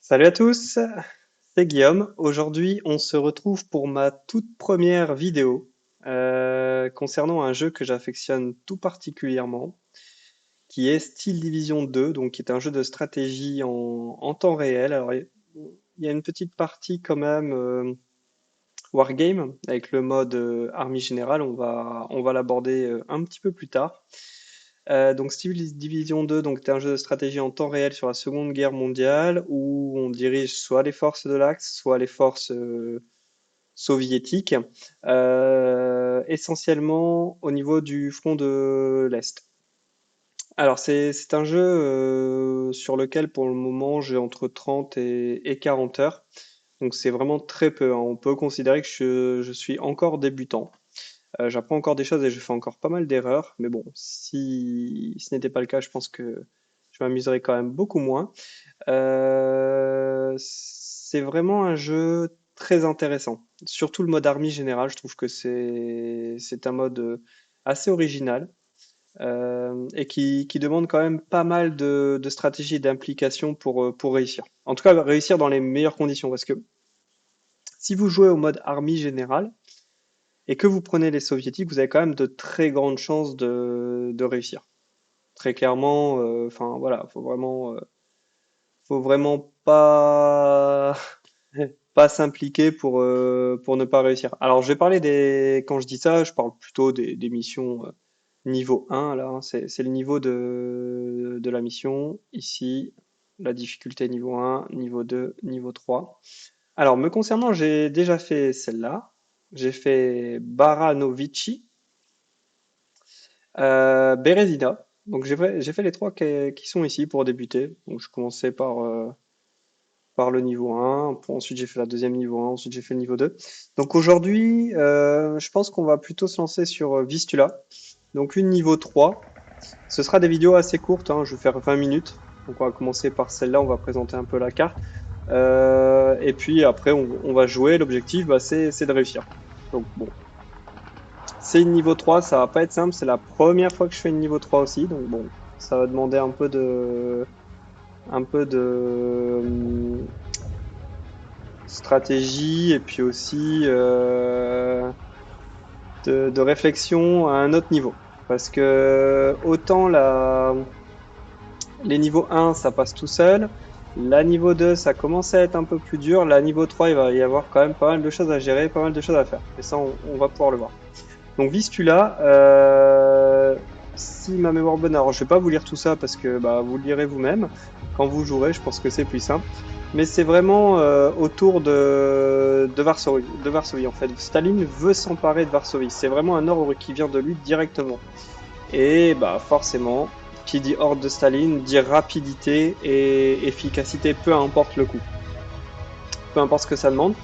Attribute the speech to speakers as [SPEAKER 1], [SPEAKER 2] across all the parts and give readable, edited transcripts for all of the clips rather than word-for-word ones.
[SPEAKER 1] Salut à tous, c'est Guillaume. Aujourd'hui, on se retrouve pour ma toute première vidéo concernant un jeu que j'affectionne tout particulièrement, qui est Steel Division 2, donc qui est un jeu de stratégie en temps réel. Alors, il y a une petite partie quand même Wargame avec le mode Army Générale. On va l'aborder un petit peu plus tard. Donc Steel Division 2, donc c'est un jeu de stratégie en temps réel sur la Seconde Guerre mondiale où on dirige soit les forces de l'Axe, soit les forces soviétiques, essentiellement au niveau du front de l'Est. Alors c'est un jeu sur lequel pour le moment j'ai entre 30 et 40 heures, donc c'est vraiment très peu, hein. On peut considérer que je suis encore débutant. J'apprends encore des choses et je fais encore pas mal d'erreurs, mais bon, si ce n'était pas le cas, je pense que je m'amuserais quand même beaucoup moins. C'est vraiment un jeu très intéressant. Surtout le mode Army général, je trouve que c'est un mode assez original et qui demande quand même pas mal de stratégie et d'implication pour réussir. En tout cas, réussir dans les meilleures conditions, parce que si vous jouez au mode Army général, et que vous prenez les soviétiques, vous avez quand même de très grandes chances de réussir. Très clairement, enfin voilà, faut vraiment pas pas s'impliquer pour ne pas réussir. Alors je vais parler quand je dis ça, je parle plutôt des missions niveau 1 là, hein. C'est le niveau de la mission ici, la difficulté niveau 1, niveau 2, niveau 3. Alors me concernant, j'ai déjà fait celle-là. J'ai fait Baranovici, Bérésina. Donc j'ai fait les trois qui sont ici pour débuter. Donc je commençais par le niveau 1, ensuite j'ai fait la deuxième niveau 1, ensuite j'ai fait le niveau 2. Donc aujourd'hui, je pense qu'on va plutôt se lancer sur Vistula. Donc une niveau 3. Ce sera des vidéos assez courtes, hein, je vais faire 20 minutes. Donc on va commencer par celle-là, on va présenter un peu la carte. Et puis après on va jouer. L'objectif, bah, c'est de réussir. Donc bon, c'est une niveau 3, ça va pas être simple, c'est la première fois que je fais une niveau 3 aussi, donc bon, ça va demander un peu de stratégie et puis aussi de réflexion à un autre niveau. Parce que autant les niveaux 1, ça passe tout seul, la niveau 2, ça commence à être un peu plus dur, la niveau 3, il va y avoir quand même pas mal de choses à gérer, pas mal de choses à faire. Et ça, on va pouvoir le voir. Donc Vistula, si ma mémoire est bonne, alors je vais pas vous lire tout ça parce que bah, vous le lirez vous-même quand vous jouerez, je pense que c'est plus simple. Mais c'est vraiment autour de Varsovie en fait. Staline veut s'emparer de Varsovie. C'est vraiment un ordre qui vient de lui directement. Et bah forcément, qui dit ordre de Staline dit rapidité et efficacité, peu importe le coup, peu importe ce que ça demande.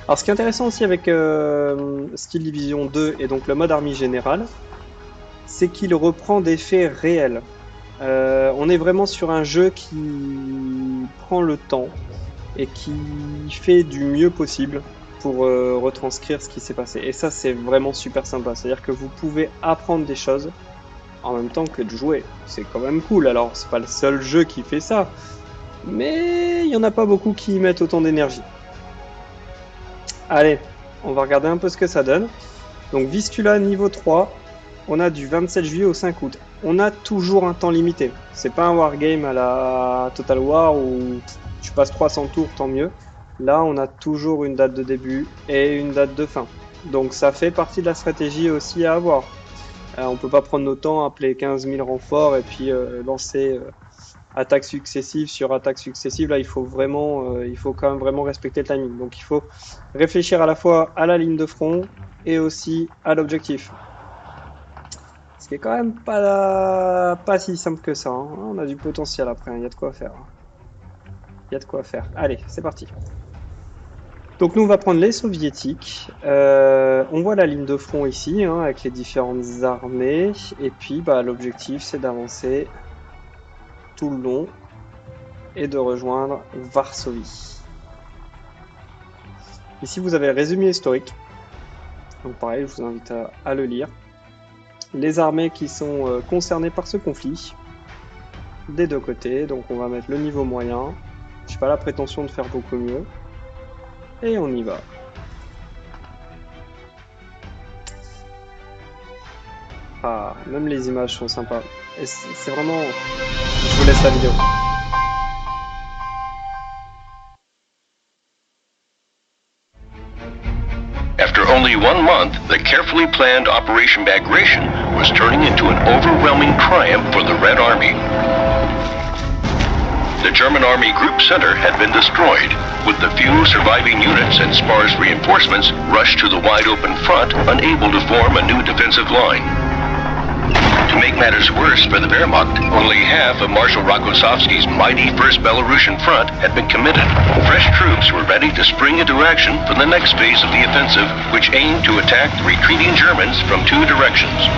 [SPEAKER 1] Alors ce qui est intéressant aussi avec Steel Division 2 et donc le mode armée générale, c'est qu'il reprend des faits réels. On est vraiment sur un jeu qui prend le temps et qui fait du mieux possible pour retranscrire ce qui s'est passé. Et ça, c'est vraiment super sympa. C'est-à-dire que vous pouvez apprendre des choses en même temps que de jouer. C'est quand même cool. Alors, c'est pas le seul jeu qui fait ça, mais il y en a pas beaucoup qui y mettent autant d'énergie. Allez, on va regarder un peu ce que ça donne. Donc Vistula niveau 3, on a du 27 juillet au 5 août. On a toujours un temps limité. C'est pas un wargame à la Total War où tu passes 300 tours, tant mieux. Là, on a toujours une date de début et une date de fin. Donc ça fait partie de la stratégie aussi à avoir. On peut pas prendre nos temps, appeler 15 000 renforts et puis lancer attaques successives sur attaques successives. Là, il faut quand même vraiment respecter le timing. Donc il faut réfléchir à la fois à la ligne de front et aussi à l'objectif. Ce qui est quand même pas si simple que ça, hein. On a du potentiel après, hein. Il y a de quoi faire, hein. Il y a de quoi faire. Allez, c'est parti. Donc nous, on va prendre les soviétiques. On voit la ligne de front ici, hein, avec les différentes armées. Et puis, bah, l'objectif, c'est d'avancer tout le long et de rejoindre Varsovie. Ici, vous avez le résumé historique. Donc pareil, je vous invite à le lire. Les armées qui sont concernées par ce conflit, des deux côtés. Donc on va mettre le niveau moyen. J'ai pas la prétention de faire beaucoup mieux. Et on y va. Ah, même les images sont sympas. Et c'est vraiment... Je vous laisse la vidéo.
[SPEAKER 2] After only 1 month, the carefully planned Operation Bagration was turning into an overwhelming triumph for the Red Army. The German Army Group Center had been destroyed, with the few surviving units and sparse reinforcements rushed to the wide-open front, unable to form a new defensive line. To make matters worse for the Wehrmacht, only half of Marshal Rokossovsky's mighty 1st Belarusian Front had been committed. Fresh troops were ready to spring into action for the next phase of the offensive, which aimed to attack the retreating Germans from 2 directions.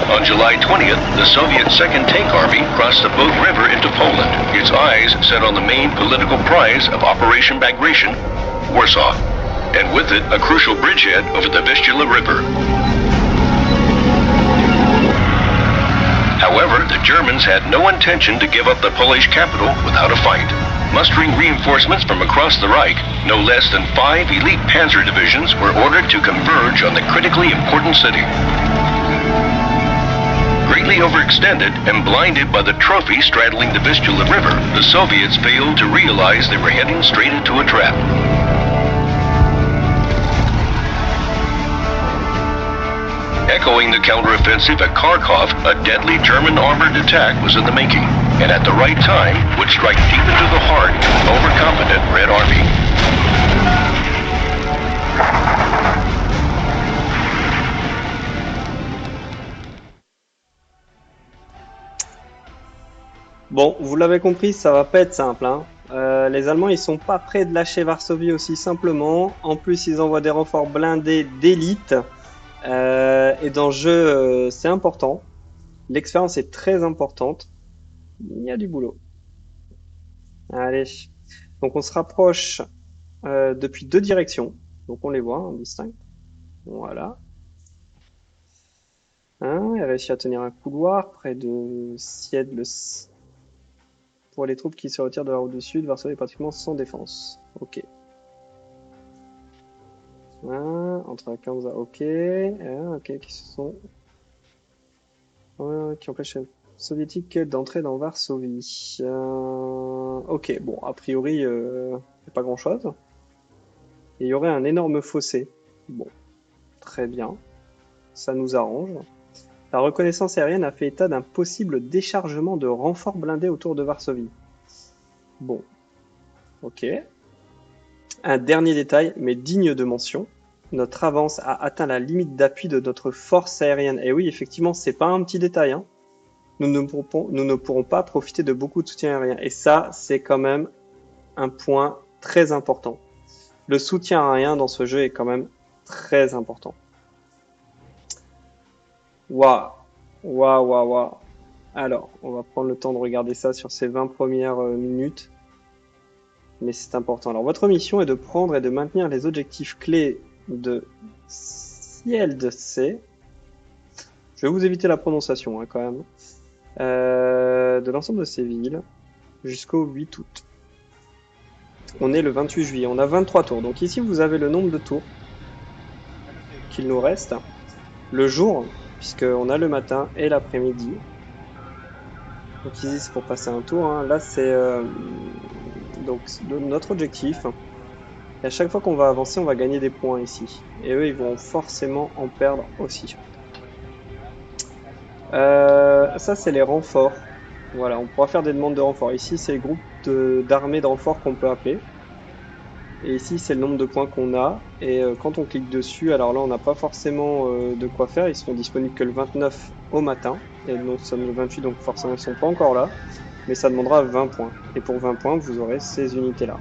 [SPEAKER 2] On July 20th, the Soviet 2nd Tank Army crossed the Bug River into Poland, its eyes set on the main political prize of Operation Bagration, Warsaw, and with it a crucial bridgehead over the Vistula River. However, the Germans had no intention to give up the Polish capital without a fight. Mustering reinforcements from across the Reich, no less than 5 elite panzer divisions were ordered to converge on the critically important city. Greatly overextended and blinded by the trophy straddling the Vistula River, the Soviets failed to realize they were heading straight into a trap. Echoing the counteroffensive at Kharkov, a deadly German armored attack was in the making, and at the right time would strike deep into the heart of an overconfident Red Army.
[SPEAKER 1] Bon, vous l'avez compris, ça va pas être simple, hein. Les Allemands, ils sont pas prêts de lâcher Varsovie aussi simplement. En plus, ils envoient des renforts blindés d'élite. Et dans le jeu, c'est important. L'expérience est très importante. Il y a du boulot. Allez. Donc on se rapproche depuis 2 directions. Donc on les voit, on distingue. Voilà. Hein, il a réussi à tenir un couloir près de Siedl. Pour les troupes qui se retirent de la route du sud, Varsovie est pratiquement sans défense. Ok. Entre la Kansa, ok. Ok, qui se sont... qui empêchent les soviétiques d'entrer dans Varsovie. Ok, bon, a priori, pas grand-chose. Et il y aurait un énorme fossé. Bon, très bien. Ça nous arrange. La reconnaissance aérienne a fait état d'un possible déchargement de renforts blindés autour de Varsovie. Bon, ok. Un dernier détail, mais digne de mention. Notre avance a atteint la limite d'appui de notre force aérienne. Et oui, effectivement, c'est pas un petit détail, hein. Nous ne pourrons pas profiter de beaucoup de soutien aérien. Et ça, c'est quand même un point très important. Le soutien aérien dans ce jeu est quand même très important. Waouh, waouh, waouh, waouh. Alors, on va prendre le temps de regarder ça sur ces 20 premières minutes. Mais c'est important. Alors, votre mission est de prendre et de maintenir les objectifs clés de Siedlce. Je vais vous éviter la prononciation, hein, quand même. De l'ensemble de ces villes jusqu'au 8 août. On est le 28 juillet. On a 23 tours. Donc ici, vous avez le nombre de tours qu'il nous reste. Le jour, puisqu'on a le matin et l'après-midi. Donc ici, c'est pour passer un tour, hein. Là, c'est donc notre objectif. Et à chaque fois qu'on va avancer, on va gagner des points ici. Et eux, ils vont forcément en perdre aussi. Ça, c'est les renforts. Voilà, on pourra faire des demandes de renforts. Ici, c'est les groupes d'armées de renforts qu'on peut appeler. Et ici, c'est le nombre de points qu'on a. Et quand on clique dessus, alors là, on n'a pas forcément de quoi faire. Ils seront disponibles que le 29 au matin. Et nous sommes le 28, donc forcément, ils ne sont pas encore là. Mais ça demandera 20 points. Et pour 20 points, vous aurez ces unités-là.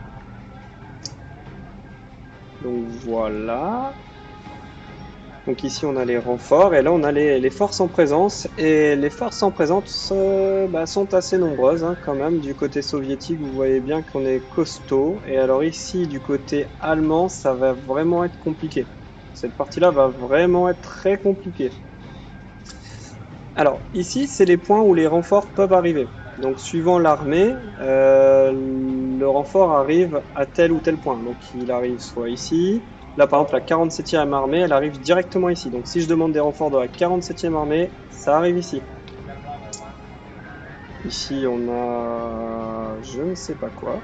[SPEAKER 1] Donc voilà. Donc ici, on a les renforts. Et là, on a les forces en présence. Et les forces en présence sont assez nombreuses, hein, quand même. Du côté soviétique, vous voyez bien qu'on est costaud. Et alors ici, du côté allemand, ça va vraiment être compliqué. Cette partie-là va vraiment être très compliquée. Alors, ici, c'est les points où les renforts peuvent arriver. Donc suivant l'armée, le renfort arrive à tel ou tel point. Donc il arrive soit ici. Là par exemple la 47e armée, elle arrive directement ici. Donc si je demande des renforts de la 47e armée, ça arrive ici. Ici on a je ne sais pas quoi.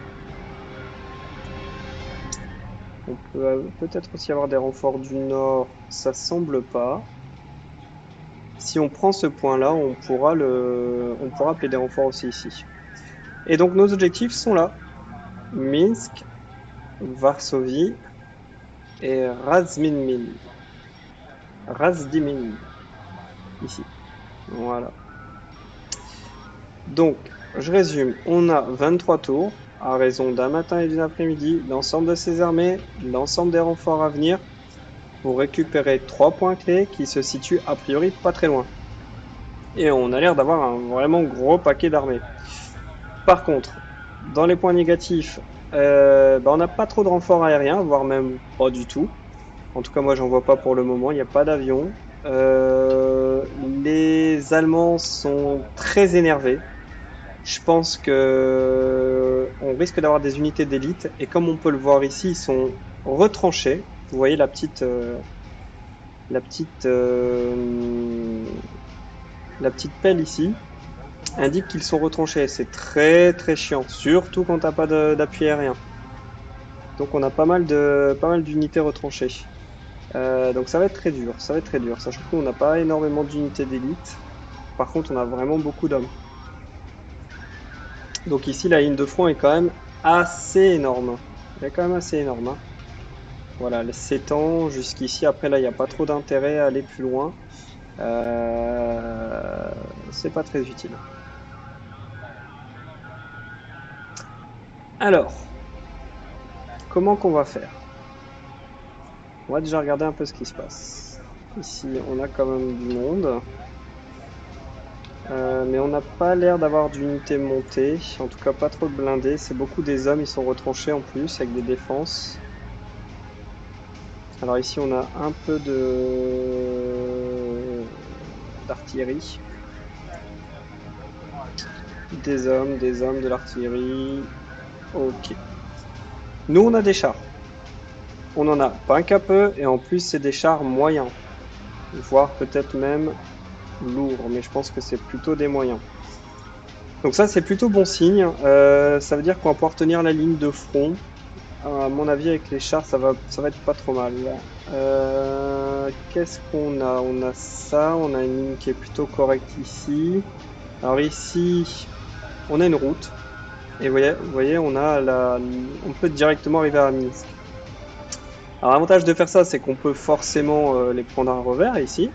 [SPEAKER 1] On peut peut-être aussi avoir des renforts du nord, ça semble pas. Si on prend ce point-là, on pourra appeler des renforts aussi ici. Et donc nos objectifs sont là. Minsk, Varsovie et Razdimin, ici. Voilà. Donc, je résume. On a 23 tours, à raison d'un matin et d'une après-midi, l'ensemble de ces armées, l'ensemble des renforts à venir, pour récupérer 3 points clés qui se situent a priori pas très loin. Et on a l'air d'avoir un vraiment gros paquet d'armées. Par contre, dans les points négatifs, on n'a pas trop de renforts aériens, voire même pas du tout. En tout cas, moi, j'en vois pas pour le moment. Il n'y a pas d'avion. Les Allemands sont très énervés. Je pense que on risque d'avoir des unités d'élite. Et comme on peut le voir ici, ils sont retranchés. Vous voyez la petite, la petite pelle ici indique qu'ils sont retranchés. C'est très très chiant, surtout quand t'as pas d'appui aérien. Donc on a pas mal d'unités retranchées. Donc ça va être très dur, ça va être très dur. Sachant qu'on n'a pas énormément d'unités d'élite. Par contre, on a vraiment beaucoup d'hommes. Donc ici, la ligne de front est quand même assez énorme. Elle est quand même assez énorme, hein. Voilà, elle s'étend jusqu'ici. Après, là, il n'y a pas trop d'intérêt à aller plus loin. C'est pas très utile. Alors, comment qu'on va faire? On va déjà regarder un peu ce qui se passe. Ici, on a quand même du monde. Mais on n'a pas l'air d'avoir d'unités montées, en tout cas pas trop de blindés. C'est beaucoup des hommes, ils sont retranchés en plus avec des défenses. Alors ici on a un peu d'artillerie. Des hommes, de l'artillerie. Ok. Nous on a des chars. On en a pas qu'un peu et en plus c'est des chars moyens. Voire peut-être même lourds, mais je pense que c'est plutôt des moyens. Donc ça c'est plutôt bon signe. Ça veut dire qu'on va pouvoir tenir la ligne de front. À mon avis, avec les chars, ça va être pas trop mal. Qu'est-ce qu'on a? On a ça, on a une ligne qui est plutôt correcte ici. Alors ici, on a une route. Et vous voyez, on peut directement arriver à Minsk. Alors l'avantage de faire ça, c'est qu'on peut forcément les prendre à un revers ici,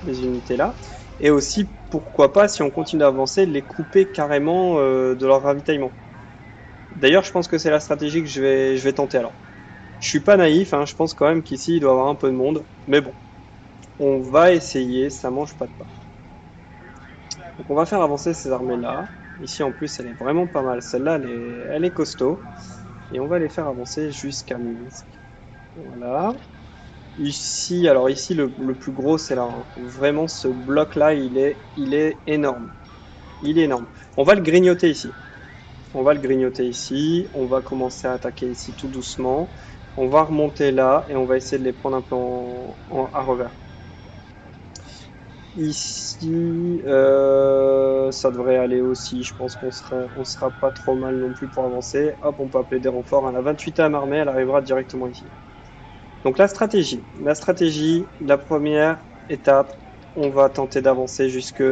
[SPEAKER 1] les unités là. Et aussi, pourquoi pas, si on continue d'avancer, les couper carrément de leur ravitaillement. D'ailleurs, je pense que c'est la stratégie que je vais tenter alors. Je suis pas naïf, hein, je pense quand même qu'ici il doit y avoir un peu de monde. Mais bon, on va essayer, ça mange pas de pain. Donc on va faire avancer ces armées-là. Ici en plus elle est vraiment pas mal. Celle-là elle est costaud. Et on va les faire avancer jusqu'à Minsk. Voilà. Ici, alors ici le plus gros c'est là. Hein. Vraiment ce bloc-là il est énorme. Il est énorme. On va le grignoter ici. On va le grignoter ici. On va commencer à attaquer ici tout doucement. On va remonter là et on va essayer de les prendre un peu à revers. Ici, ça devrait aller aussi. Je pense qu'on sera pas trop mal non plus pour avancer. Hop, on peut appeler des renforts. La 28e armée, elle arrivera directement ici. Donc la stratégie, la première étape, on va tenter d'avancer jusque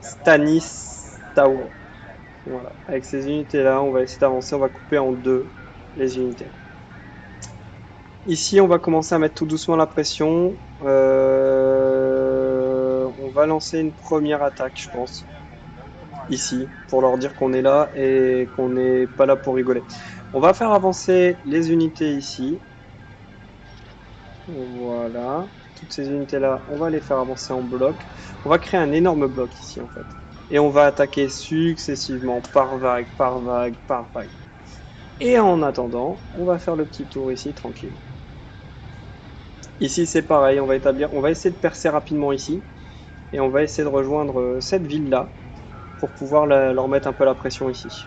[SPEAKER 1] Stanislaw. Voilà, avec ces unités-là, on va essayer d'avancer. On va couper en deux les unités. Ici, on va commencer à mettre tout doucement la pression. On va lancer une première attaque, je pense. Ici, pour leur dire qu'on est là et qu'on n'est pas là pour rigoler. On va faire avancer les unités ici. Voilà. Toutes ces unités-là, on va les faire avancer en bloc. On va créer un énorme bloc ici, en fait. Et on va attaquer successivement, par vague, par vague, par vague. Et en attendant, on va faire le petit tour ici, tranquille. Ici, c'est pareil, on va essayer de percer rapidement ici. Et on va essayer de rejoindre cette ville-là. pour pouvoir leur mettre un peu la pression ici.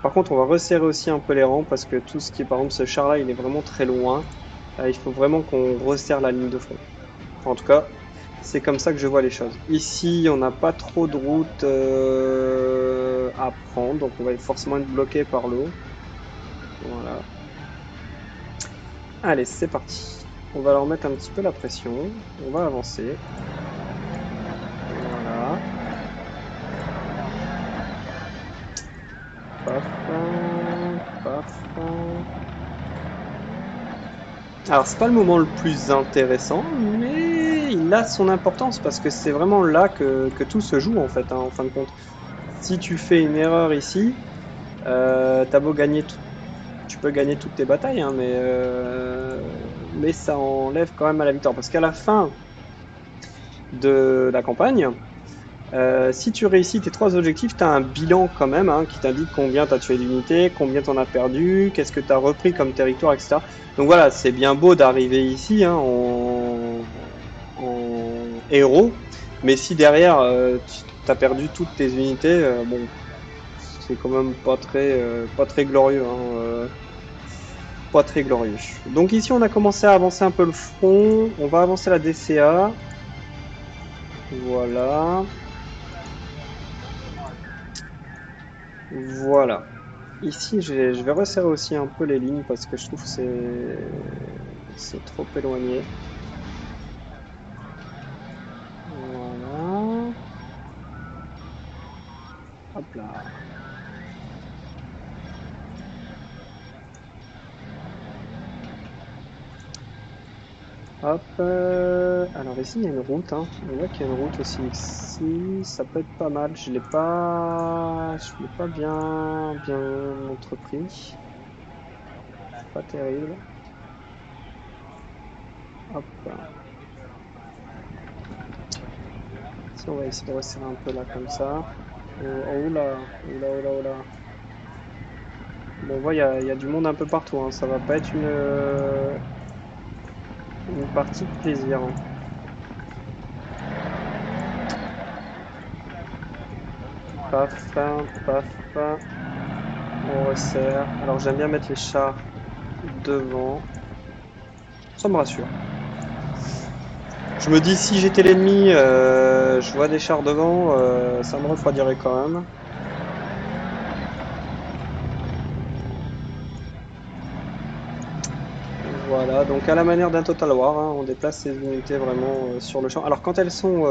[SPEAKER 1] Par contre, on va resserrer aussi un peu les rangs parce que tout ce qui est, par exemple, ce char-là, il est vraiment très loin. Il faut vraiment qu'on resserre la ligne de front. Enfin, en tout cas, c'est comme ça que je vois les choses. Ici, on n'a pas trop de route à prendre, donc on va forcément être bloqué par l'eau. Voilà. Allez, c'est parti. On va leur mettre un petit peu la pression. On va avancer. Voilà. Paf, paf. Alors, c'est pas le moment le plus intéressant, mais il a son importance parce que c'est vraiment là que tout se joue en fait, hein, en fin de compte. Si tu fais une erreur ici, t'as beau gagner, tu peux gagner toutes tes batailles, hein, mais ça enlève quand même à la victoire. Parce qu'à la fin de la campagne, si tu réussis tes 3 objectifs, tu as un bilan quand même hein, qui t'indique combien tu as tué d'unités, combien tu en as perdu, qu'est-ce que tu as repris comme territoire, etc. Donc voilà, c'est bien beau d'arriver ici hein, en héros, mais si derrière tu as perdu toutes tes unités, bon, c'est quand même pas très glorieux. Hein, pas très glorieux. Donc ici, on a commencé à avancer un peu le front. On va avancer la DCA. Voilà. Voilà. Ici, je vais resserrer aussi un peu les lignes parce que je trouve que c'est trop éloigné. Voilà. Hop là. Hop. Alors ici, il y a une route. Hein. On voit qu'il y a une route aussi ici. Ça peut être pas mal. Je l'ai pas bien entrepris. Pas terrible. Hop. Si on va essayer de resserrer un peu là comme ça. Oh là, oh là, oh là, oh là. Bon, on voit, il y a du monde un peu partout. Hein. Ça va pas être une partie de plaisir. Hein. Paf, paf, paf. On resserre. Alors j'aime bien mettre les chars devant. Ça me rassure. Je me dis si j'étais l'ennemi, je vois des chars devant, ça me refroidirait quand même. Voilà, donc à la manière d'un Total War, hein, on déplace ces unités vraiment sur le champ. Alors quand elles sont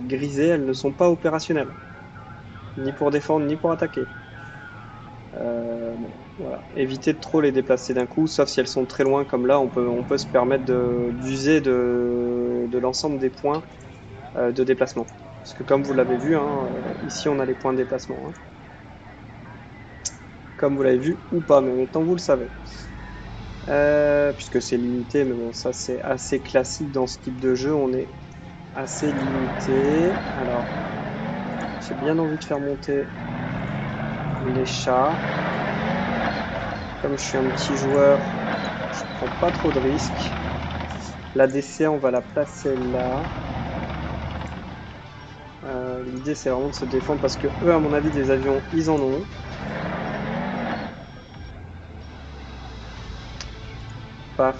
[SPEAKER 1] grisées, elles ne sont pas opérationnelles, ni pour défendre, ni pour attaquer. Bon, voilà. Éviter de trop les déplacer d'un coup, sauf si elles sont très loin, comme là, on peut se permettre d'user de l'ensemble des points de déplacement. Parce que comme vous l'avez vu, hein, ici on a les points de déplacement. Hein. Comme vous l'avez vu ou pas, mais maintenant vous le savez. Puisque c'est limité, mais bon, ça c'est assez classique dans ce type de jeu, on est assez limité. Alors, j'ai bien envie de faire monter les chats. Comme je suis un petit joueur, je prends pas trop de risques. La DC, on va la placer là. L'idée c'est vraiment de se défendre parce que eux, à mon avis, des avions, ils en ont. Paf.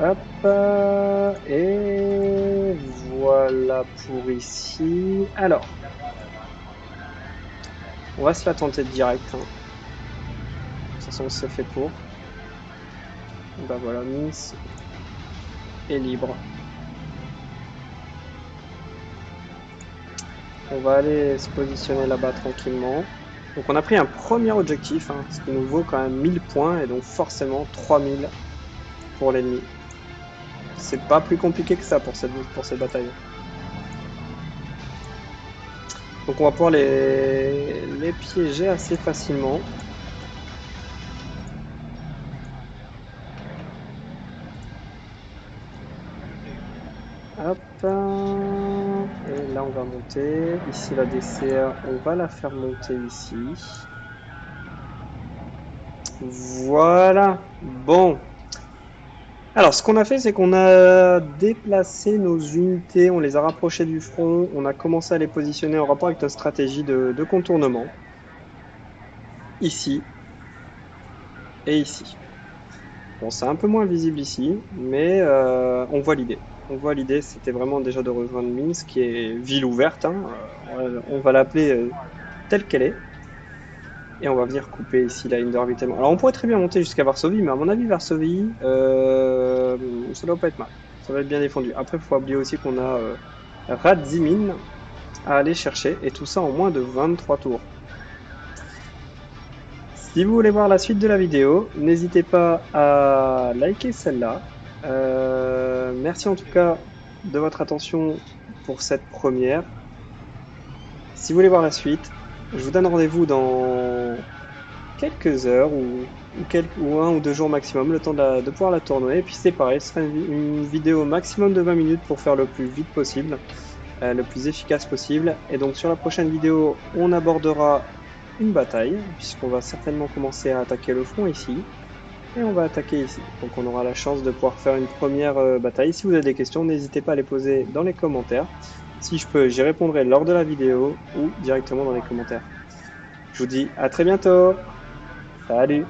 [SPEAKER 1] Hop, et voilà pour ici. Alors, on va se la tenter direct. Hein. De toute façon, c'est fait pour. Ben voilà, Mince est libre. On va aller se positionner là-bas tranquillement. Donc on a pris un premier objectif, hein, ce qui nous vaut quand même 1000 points, et donc forcément 3000 pour l'ennemi. C'est pas plus compliqué que ça pour cette bataille. Donc on va pouvoir les piéger assez facilement. Hop. Et là on va monter. monter. Ici, la DCR, on va la faire monter ici. Voilà. Bon. Alors, ce qu'on a fait, c'est qu'on a déplacé nos unités, on les a rapprochées du front, on a commencé à les positionner en rapport avec notre stratégie de contournement. Ici et ici. Bon, c'est un peu moins visible ici, mais on voit l'idée. On voit l'idée, c'était vraiment déjà de rejoindre Minsk, qui est ville ouverte, hein. On va l'appeler telle qu'elle est. Et on va venir couper ici la ligne de ravitaillement. Alors on pourrait très bien monter jusqu'à Varsovie, mais à mon avis, Varsovie, ça doit pas être mal. Ça va être bien défendu. Après, il faut pas oublier aussi qu'on a Radzimin à aller chercher, et tout ça en moins de 23 tours. Si vous voulez voir la suite de la vidéo, n'hésitez pas à liker celle-là. Merci en tout cas de votre attention pour cette première. Si vous voulez voir la suite, je vous donne rendez-vous dans quelques heures ou 1 ou 2 jours maximum, le temps de pouvoir la tourner. Et puis c'est pareil, ce sera une vidéo maximum de 20 minutes pour faire le plus vite possible, le plus efficace possible. Et donc sur la prochaine vidéo, on abordera une bataille, puisqu'on va certainement commencer à attaquer le front ici. Et on va attaquer ici. Donc on aura la chance de pouvoir faire une première bataille. Si vous avez des questions, n'hésitez pas à les poser dans les commentaires. Si je peux, j'y répondrai lors de la vidéo ou directement dans les commentaires. Je vous dis à très bientôt. Salut!